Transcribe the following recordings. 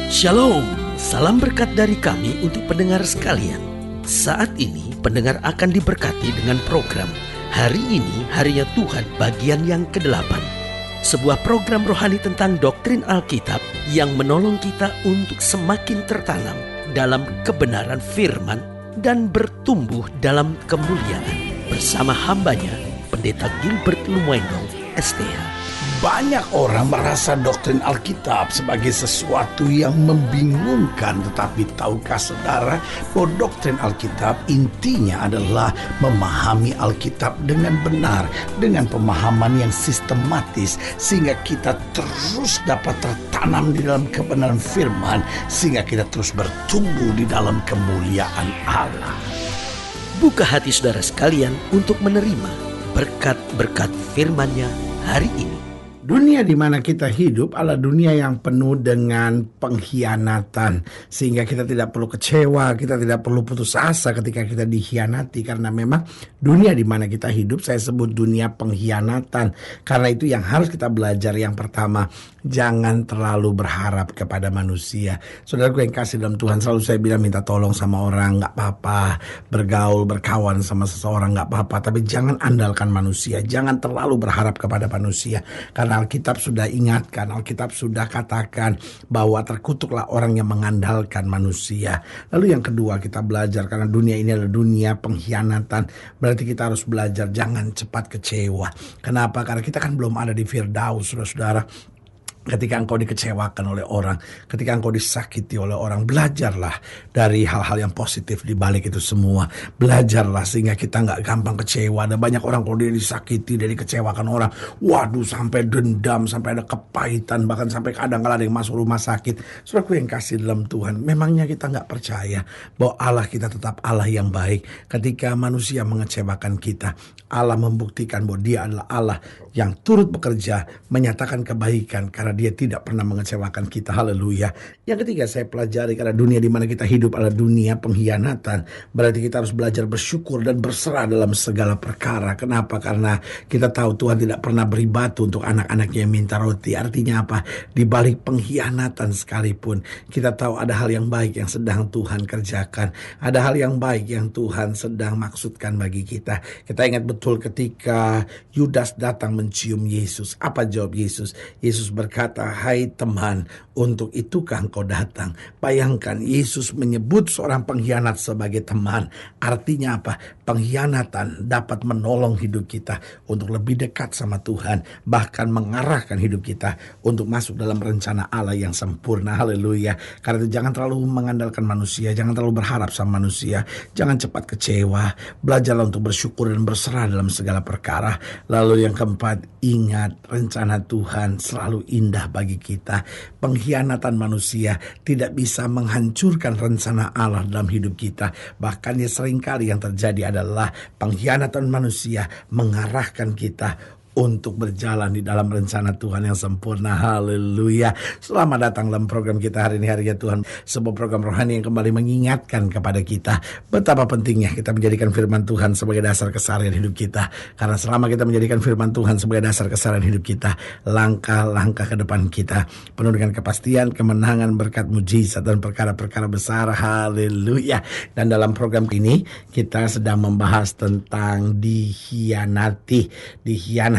Shalom, salam berkat dari kami untuk pendengar sekalian. Saat ini pendengar akan diberkati dengan program Hari Ini Harinya Tuhan bagian yang ke-8. Sebuah program rohani tentang doktrin Alkitab yang menolong kita untuk semakin tertanam dalam kebenaran firman dan bertumbuh dalam kemuliaan. Bersama hambanya, Pendeta Gilbert Lumendo, STH. Banyak orang merasa doktrin Alkitab sebagai sesuatu yang membingungkan. Tetapi tahukah saudara bahwa doktrin Alkitab intinya adalah memahami Alkitab dengan benar, dengan pemahaman yang sistematis, sehingga kita terus dapat tertanam di dalam kebenaran firman, sehingga kita terus bertumbuh di dalam kemuliaan Allah. Buka hati saudara sekalian untuk menerima berkat-berkat firman-Nya hari ini. Dunia di mana kita hidup adalah dunia yang penuh dengan pengkhianatan, sehingga kita tidak perlu kecewa, kita tidak perlu putus asa ketika kita dikhianati, karena memang dunia di mana kita hidup saya sebut dunia pengkhianatan. Karena itu yang harus kita belajar yang pertama, jangan terlalu berharap kepada manusia. Saudaraku yang kasih dalam Tuhan, selalu saya bilang minta tolong sama orang nggak apa-apa, bergaul, berkawan sama seseorang nggak apa-apa, tapi jangan andalkan manusia, jangan terlalu berharap kepada manusia. Karena Alkitab sudah ingatkan, Alkitab sudah katakan bahwa terkutuklah orang yang mengandalkan manusia. Lalu yang kedua kita belajar, karena dunia ini adalah dunia pengkhianatan, berarti kita harus belajar jangan cepat kecewa. Kenapa? Karena kita kan belum ada di Firdaus, saudara-saudara. Ketika engkau dikecewakan oleh orang, ketika engkau disakiti oleh orang, belajarlah dari hal-hal yang positif di balik itu semua. Belajarlah sehingga kita nggak gampang kecewa. Ada banyak orang kalau dia disakiti, dia dikecewakan orang, waduh sampai dendam, sampai ada kepahitan, bahkan sampai kadang-kadang ada yang masuk rumah sakit. Saudaraku yang kasih dalam Tuhan, memangnya kita nggak percaya bahwa Allah kita tetap Allah yang baik. Ketika manusia mengecewakan kita, Allah membuktikan bahwa Dia adalah Allah yang turut bekerja, menyatakan kebaikan karena Dia tidak pernah mengecewakan kita. Haleluya. Yang ketiga saya pelajari, karena dunia di mana kita hidup adalah dunia pengkhianatan, berarti kita harus belajar bersyukur dan berserah dalam segala perkara. Kenapa? Karena kita tahu Tuhan tidak pernah beri batu untuk anak-anaknya yang minta roti. Artinya apa? Di balik pengkhianatan sekalipun, kita tahu ada hal yang baik yang sedang Tuhan kerjakan. Ada hal yang baik yang Tuhan sedang maksudkan bagi kita. Kita ingat betul ketika Yudas datang mencium Yesus. Apa jawab Yesus? Yesus berkata, "Hai teman, untuk itukah engkau datang?" Bayangkan Yesus menyebut seorang pengkhianat sebagai teman. Artinya apa? Pengkhianatan dapat menolong hidup kita untuk lebih dekat sama Tuhan, bahkan mengarahkan hidup kita untuk masuk dalam rencana Allah yang sempurna. Haleluya. Karena itu jangan terlalu mengandalkan manusia, jangan terlalu berharap sama manusia, jangan cepat kecewa. Belajarlah untuk bersyukur dan berserah dalam segala perkara. Lalu yang keempat, ingat rencana Tuhan selalu indah bagi kita. Pengkhianatan manusia tidak bisa menghancurkan rencana Allah dalam hidup kita. Bahkan ya seringkali yang terjadi adalah pengkhianatan manusia mengarahkan kita untuk berjalan di dalam rencana Tuhan yang sempurna. Haleluya. Selamat datang dalam program kita hari ini, Harinya Tuhan. Sebuah program rohani yang kembali mengingatkan kepada kita betapa pentingnya kita menjadikan firman Tuhan sebagai dasar keseharian hidup kita. Karena selama kita menjadikan firman Tuhan sebagai dasar keseharian hidup kita, langkah-langkah ke depan kita penuh dengan kepastian, kemenangan, berkat, mujizat, dan perkara-perkara besar. Haleluya. Dan dalam program ini kita sedang membahas tentang dikhianati.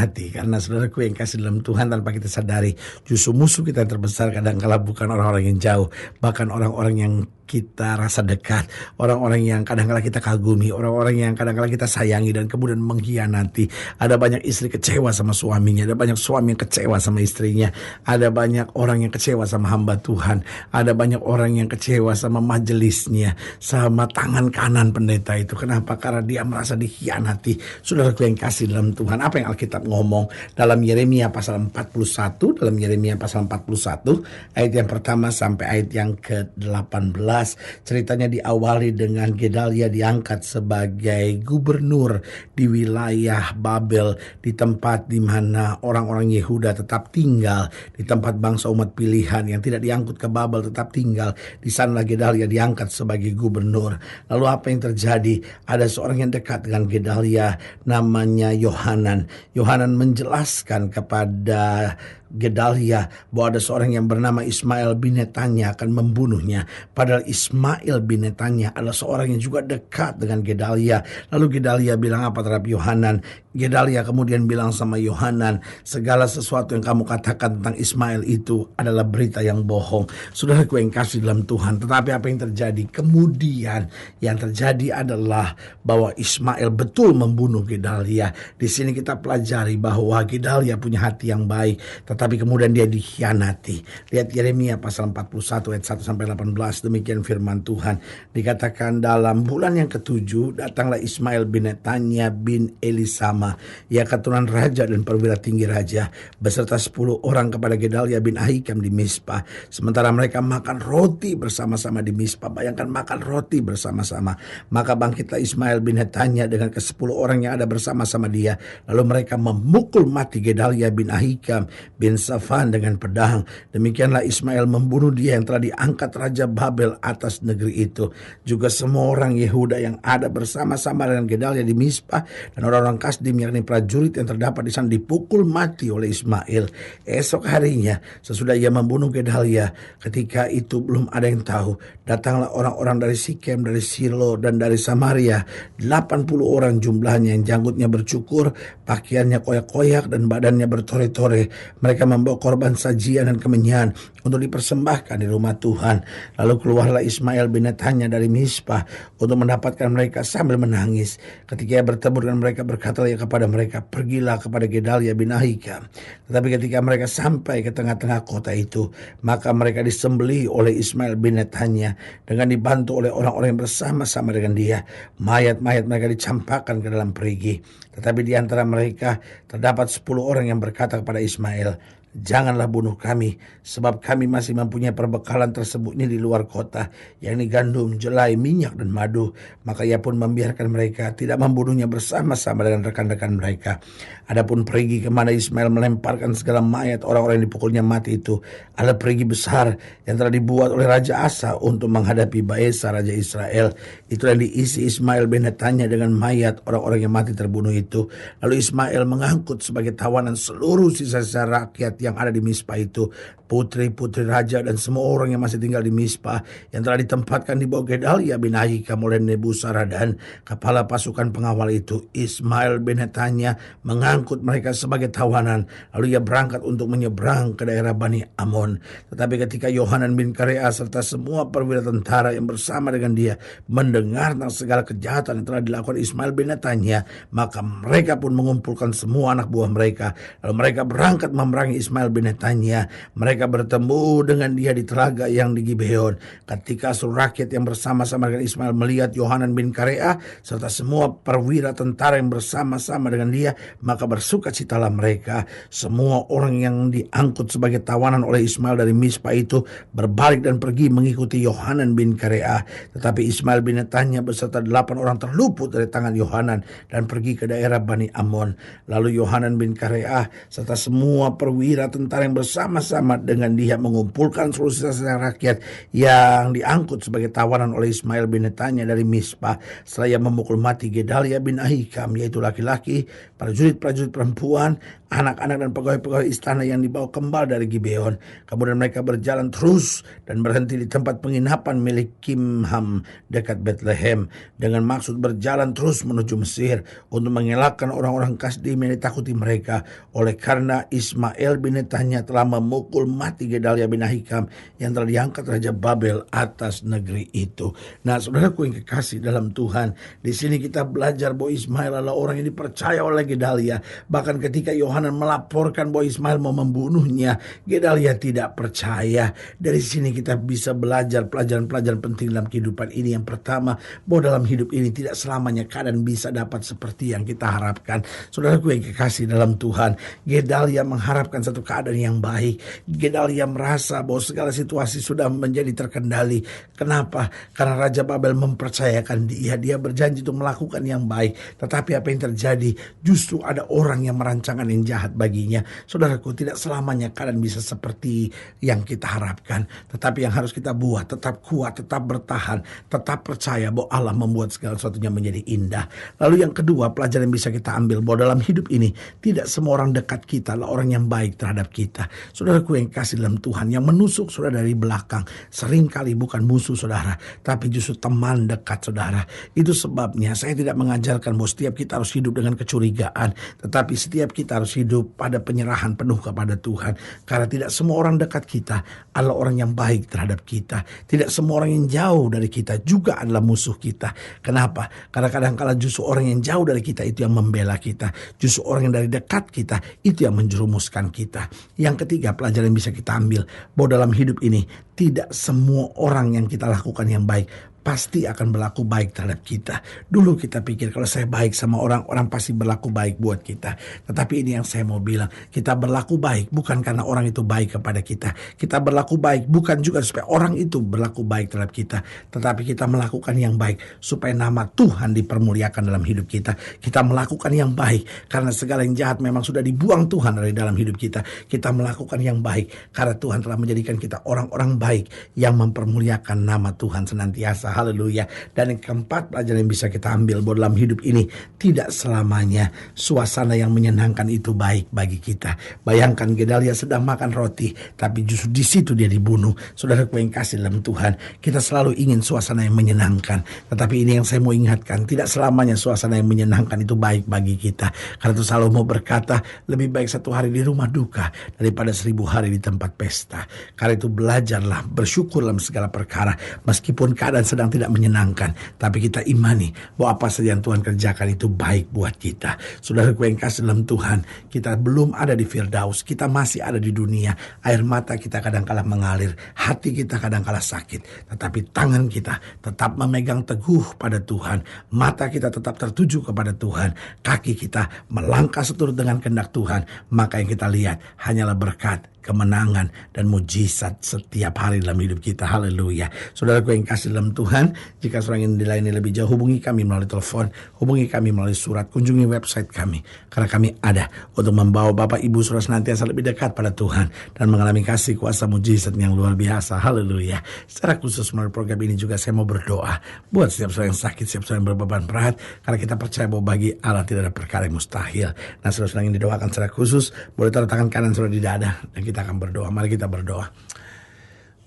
Karena saudaraku yang kasih dalam Tuhan, tanpa kita sadari justru musuh kita yang terbesar kadang-kala bukan orang-orang yang jauh, bahkan orang-orang yang kita rasa dekat, orang-orang yang kadang-kala kita kagumi, orang-orang yang kadang-kala kita sayangi dan kemudian mengkhianati. Ada banyak istri kecewa sama suaminya, ada banyak suami yang kecewa sama istrinya, ada banyak orang yang kecewa sama hamba Tuhan, ada banyak orang yang kecewa sama majelisnya, sama tangan kanan pendeta itu. Kenapa? Karena dia merasa dikhianati. Saudaraku yang kasih dalam Tuhan, apa yang Alkitab ngomong dalam Yeremia pasal 41, dalam Yeremia pasal 41 ayat yang pertama sampai ayat yang ke-18. Ceritanya diawali dengan Gedalia diangkat sebagai gubernur di wilayah Babel, di tempat di mana orang-orang Yehuda tetap tinggal, di tempat bangsa umat pilihan yang tidak diangkut ke Babel tetap tinggal. Di sana Gedalia diangkat sebagai gubernur. Lalu apa yang terjadi? Ada seorang yang dekat dengan Gedalia, namanya Yohanan. Yohanan menjelaskan kepada Gedalia bahwa ada seorang yang bernama Ismail bin Netanya akan membunuhnya. Padahal Ismail bin Netanya adalah seorang yang juga dekat dengan Gedalia. Lalu Gedalia bilang apa terhadap Yohanan? Gedalia kemudian bilang sama Yohanan, segala sesuatu yang kamu katakan tentang Ismail itu adalah berita yang bohong. Saudaraku yang kasih dalam Tuhan, tetapi apa yang terjadi? Kemudian yang terjadi adalah bahwa Ismail betul membunuh Gedalia. Di sini kita pelajari bahwa Gedalia punya hati yang baik, tetapi kemudian dia dikhianati. Lihat Yeremia pasal 41 ayat 1 sampai 18, demikian firman Tuhan. Dikatakan dalam bulan yang ketujuh datanglah Ismail bin Netanya bin Elisama, ia keturunan raja dan perwira tinggi raja, beserta 10 orang kepada Gedalia bin Ahikam di Mizpah. Sementara mereka makan roti bersama-sama di Mizpah. Bayangkan makan roti bersama-sama. Maka bangkitlah Ismail bin Netanya dengan ke-10 orang yang ada bersama-sama dia. Lalu mereka memukul mati Gedalia bin Ahikam bin Safan dengan pedang. Demikianlah Ismail membunuh dia yang telah diangkat Raja Babel atas negeri itu. Juga semua orang Yehuda yang ada bersama-sama dengan Gedalia di Mizpah dan orang-orang Kasdim yakni prajurit yang terdapat di sana dipukul mati oleh Ismail. Esok harinya sesudah ia membunuh Gedalia, ketika itu belum ada yang tahu, datanglah orang-orang dari Sikem, dari Silo dan dari Samaria, 80 orang jumlahnya yang janggutnya bercukur, pakaiannya koyak-koyak dan badannya bertore-tore. Mereka membawa korban sajian dan kemenyan untuk dipersembahkan di rumah Tuhan. Lalu keluarlah Ismail bin Netanya dari Mizpah untuk mendapatkan mereka sambil menangis. Ketika ia bertemu dengan mereka, berkatalah ia kepada mereka, pergilah kepada Gedalia bin Ahikam. Tetapi ketika mereka sampai ke tengah-tengah kota itu, maka mereka disembelih oleh Ismail bin Netanya dengan dibantu oleh orang-orang yang bersama-sama dengan dia. Mayat-mayat mereka dicampakkan ke dalam perigi. Tetapi di antara mereka terdapat 10 orang yang berkata kepada Ismail, janganlah bunuh kami, sebab kami masih mempunyai perbekalan tersembunyi di luar kota, yakni gandum, jelai, minyak, dan madu. Maka ia pun membiarkan mereka, tidak membunuhnya bersama-sama dengan rekan-rekan mereka. Adapun perigi kemana Ismail melemparkan segala mayat orang-orang yang dipukulnya mati itu adalah perigi besar yang telah dibuat oleh Raja Asa untuk menghadapi Baesa, Raja Israel. Itu yang diisi Ismail bin Netanya dengan mayat orang-orang yang mati terbunuh itu. Lalu Ismail mengangkut sebagai tawanan seluruh sisa-sisa rakyat yang ada di Mizpah itu, putri-putri raja dan semua orang yang masih tinggal di Mizpah yang telah ditempatkan di bawah Gedalia bin Ahikam oleh Nebuzaradan, kepala pasukan pengawal itu. Ismail bin Netanya mengangkut mereka sebagai tawanan, lalu ia berangkat untuk menyeberang ke daerah Bani Amon. Tetapi ketika Yohanan bin Karea serta semua perwira tentara yang bersama dengan dia mendengar tentang segala kejahatan yang telah dilakukan Ismail bin Netanya, maka mereka pun mengumpulkan semua anak buah mereka, lalu mereka berangkat memerangi Ismail bin Netanya. Mereka bertemu dengan dia di telaga yang di Gibeon. Ketika seluruh rakyat yang bersama-sama dengan Ismail melihat Yohanan bin Karea serta semua perwira tentara yang bersama-sama dengan dia, maka bersukacitalah mereka. Semua orang yang diangkut sebagai tawanan oleh Ismail dari Mizpah itu berbalik dan pergi mengikuti Yohanan bin Karea. Tetapi Ismail bin Netanya beserta 8 orang terluput dari tangan Yohanan dan pergi ke daerah Bani Amon. Lalu Yohanan bin Karea serta semua perwira tentara yang bersama-sama dengan dia mengumpulkan seluruh sisa-sisa rakyat yang diangkut sebagai tawanan oleh Ismail bin Netanya dari Mizpah. Setelah ia memukul mati Gedalia bin Ahikam, yaitu laki-laki, prajurit-prajurit perempuan, anak-anak dan pegawai-pegawai istana yang dibawa kembali dari Gibeon. Kemudian mereka berjalan terus dan berhenti di tempat penginapan milik Kimham dekat Bethlehem dengan maksud berjalan terus menuju Mesir untuk mengelakkan orang-orang Kasdim yang ditakuti mereka, oleh karena Ismail bin Netanya telah memukul mati Gedalia bin Ahikam yang telah diangkat Raja Babel atas negeri itu. Nah, saudaraku yang kekasih dalam Tuhan, di sini kita belajar bahwa Ismail adalah orang yang dipercaya oleh Gedalia. Bahkan ketika Yohanan melaporkan bahwa Ismail mau membunuhnya, Gedalia tidak percaya. Dari sini kita bisa belajar pelajaran-pelajaran penting dalam kehidupan ini. Yang pertama, bahwa dalam hidup ini tidak selamanya keadaan bisa dapat seperti yang kita harapkan. Saudaraku yang kekasih dalam Tuhan, Gedalia mengharapkan satu keadaan yang baik. Gedalia merasa bahwa segala situasi sudah menjadi terkendali. Kenapa? Karena Raja Babel mempercayakan dia. Dia berjanji untuk melakukan yang baik. Tetapi apa yang terjadi? Justru ada orang yang merancangkan yang jahat baginya. Saudaraku, tidak selamanya keadaan bisa seperti yang kita harapkan. Tetapi yang harus kita buat, tetap kuat, tetap bertahan, tetap percaya bahwa Allah membuat segala sesuatunya menjadi indah. Lalu yang kedua, pelajaran yang bisa kita ambil bahwa dalam hidup ini tidak semua orang dekat kita adalah orang yang baik terhadap kita. Saudaraku yang kasih dalam Tuhan, yang menusuk saudara dari belakang seringkali bukan musuh saudara, tapi justru teman dekat saudara. Itu sebabnya saya tidak mengajarkan bahwa setiap kita harus hidup dengan kecurigaan, tetapi setiap kita harus hidup pada penyerahan penuh kepada Tuhan. Karena tidak semua orang dekat kita adalah orang yang baik terhadap kita. Tidak semua orang yang jauh dari kita juga adalah musuh kita. Kenapa? Karena kadang-kala justru orang yang jauh dari kita itu yang membela kita. Justru orang yang dari dekat kita itu yang menjerumuskan kita. Yang ketiga, pelajaran yang bisa kita ambil bahwa dalam hidup ini tidak semua orang yang kita lakukan yang baik pasti akan berlaku baik terhadap kita. Dulu kita pikir kalau saya baik sama orang, orang pasti berlaku baik buat kita. Tetapi ini yang saya mau bilang, kita berlaku baik bukan karena orang itu baik kepada kita. Kita berlaku baik bukan juga supaya orang itu berlaku baik terhadap kita. Tetapi kita melakukan yang baik supaya nama Tuhan dipermuliakan dalam hidup kita. Kita melakukan yang baik karena segala yang jahat memang sudah dibuang Tuhan dari dalam hidup kita. Kita melakukan yang baik karena Tuhan telah menjadikan kita orang-orang baik yang mempermuliakan nama Tuhan senantiasa. Haleluya. Dan yang keempat, pelajaran yang bisa kita ambil bahwa dalam hidup ini tidak selamanya suasana yang menyenangkan itu baik bagi kita. Bayangkan Gedalia sedang makan roti, tapi justru di situ dia dibunuh. Saudaraku yang kasih dalam Tuhan, kita selalu ingin suasana yang menyenangkan. Tetapi ini yang saya mau ingatkan, tidak selamanya suasana yang menyenangkan itu baik bagi kita. Karena itu selalu mau berkata, lebih baik 1 hari di rumah duka daripada 1000 hari di tempat pesta. Karena itu belajarlah bersyukur dalam segala perkara, meskipun keadaan sedang tidak menyenangkan, tapi kita imani bahwa apa saja yang Tuhan kerjakan itu baik buat kita. Saudaraku yang kasih dalam Tuhan, kita belum ada di Firdaus, kita masih ada di dunia. Air mata kita kadang-kala mengalir, hati kita kadang-kala sakit, tetapi tangan kita tetap memegang teguh pada Tuhan, mata kita tetap tertuju kepada Tuhan, kaki kita melangkah seturut dengan kehendak Tuhan. Maka yang kita lihat hanyalah berkat, kemenangan, dan mujizat setiap hari dalam hidup kita. Haleluya. Saudaraku yang kasih dalam Tuhan, jika saudara ingin dilayani lebih jauh, hubungi kami melalui telepon, hubungi kami melalui surat, kunjungi website kami. Karena kami ada untuk membawa Bapak Ibu saudara senantiasa lebih dekat pada Tuhan dan mengalami kasih kuasa mujizat yang luar biasa. Haleluya. Secara khusus melalui program ini juga saya mau berdoa buat setiap saudara yang sakit, setiap saudara yang berbeban berat, karena kita percaya bahwa bagi Allah tidak ada perkara yang mustahil. Nah, saudara ingin didoakan secara khusus, boleh taruh tangan kanan saudara di dada dan kita akan berdoa. Mari kita berdoa.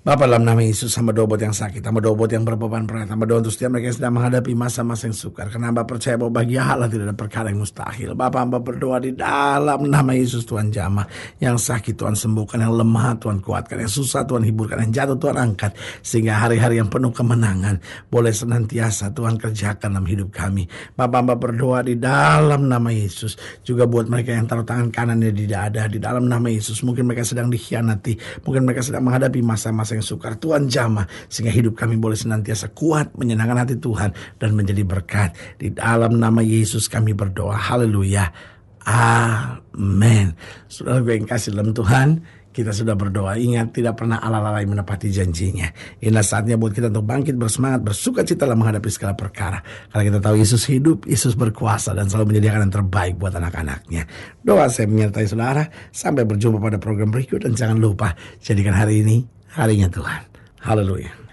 Bapa, dalam nama Yesus, hamba doa buat yang sakit, hamba doa buat yang berbeban berat, hamba doa untuk setiap mereka yang sedang menghadapi masa-masa yang sukar, karena hamba percaya bahwa bagi Allah tidak ada perkara yang mustahil. Bapa, hamba berdoa di dalam nama Yesus, Tuhan jamah, yang sakit Tuhan sembuhkan, yang lemah Tuhan kuatkan, yang susah Tuhan hiburkan, yang jatuh Tuhan angkat, sehingga hari-hari yang penuh kemenangan boleh senantiasa Tuhan kerjakan dalam hidup kami. Bapa, hamba berdoa di dalam nama Yesus, juga buat mereka yang taruh tangan kanannya di dada, di dalam nama Yesus, mungkin mereka sedang dikhianati, mungkin mereka sedang menghadapi masa-masa yang sukar. Tuhan jamah sehingga hidup kami boleh senantiasa kuat, menyenangkan hati Tuhan, dan menjadi berkat. Di dalam nama Yesus kami berdoa. Haleluya. Amin. Saudara gue yang kasih dalam Tuhan, kita sudah berdoa. Ingat, tidak pernah Allah lalai menepati janjinya. Inilah saatnya buat kita untuk bangkit, bersemangat, bersuka cita dalam menghadapi segala perkara. Karena kita tahu Yesus hidup, Yesus berkuasa, dan selalu menyediakan yang terbaik buat anak-anaknya. Doa saya menyertai saudara. Sampai berjumpa pada program berikut. Dan jangan lupa, jadikan hari ini harinya Tuhan. Haleluya.